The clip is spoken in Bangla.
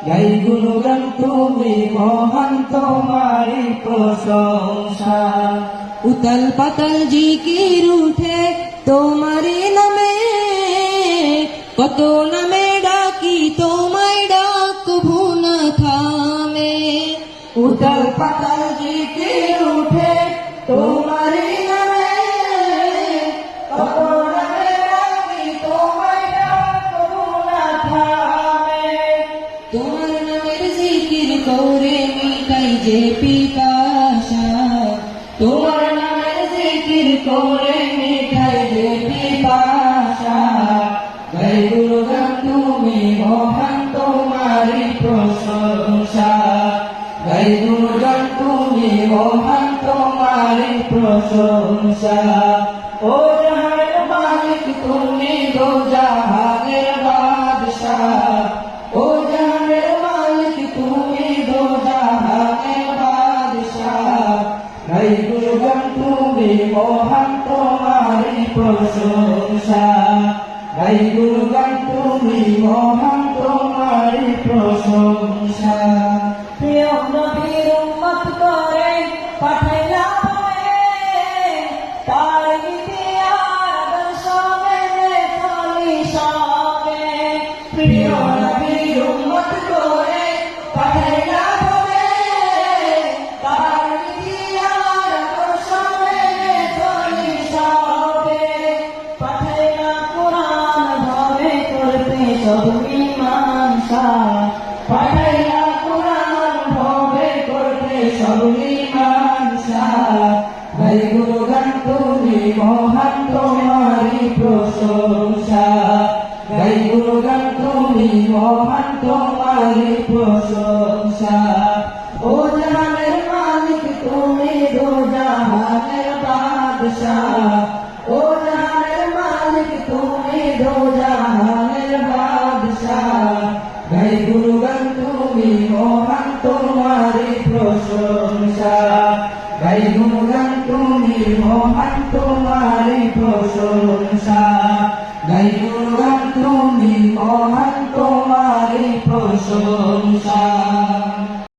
গাই গুণগান তুমি মহান তোমারি প্রশংসা। উতাল পাতাল জিকির উঠে তোমারি নামে, কত নামে ডাকি তোমায় ডাকবো না থামে। উতাল পাতাল জিকির উঠে তোমারি নামে, কত নামে ডাকি তোমায় ডাকবো না থামে। তোমার নামের জিকির করে মিটাই যে পিপাসা, তোমার নামের জিকির করে মিটাই যে পিপাসা। গাই গুণগান তুমি মহান তোমারি প্রশংসা। গাই গুণগান তুমি মহান তোমারি প্রশংসা। ও জাহানের মালিক তুমি দো জাহানের বাদশাহ। ও জাহানের মালিক তুমি দো জাহানের বাদশাহ। গাই গুণগান তুমি মহান তোমারি প্রশংসা। গাই গুণগান তুমি মহান তোমারি প্রশংসা। প্রিয় নবীর উম্মত করে পাঠাইলা বলে, তার ইতিহাস সবে চলি সবে। প্রিয় নবীর উম্মত করে পাঠাইলা বলে, তার ইতিহাস সবে চলি সবে। পাঠাইলা কুরআন ধরে করতে সব মীমাংসা। পাঠাইলা কুরআন ধরে করতে সব মীমাংসা। গাই গুণগান তুমি মহান তোমারি প্রশংসা। গাই গুণগান তুমি মহান তোমারি প্রশংসা। ও জাহানের মালিক তুমি দো জাহানের বাদশাহ। ও জাহানের মালিক তুমি দো জাহানের বাদশাহ। গাই গুণগান তুমি মহান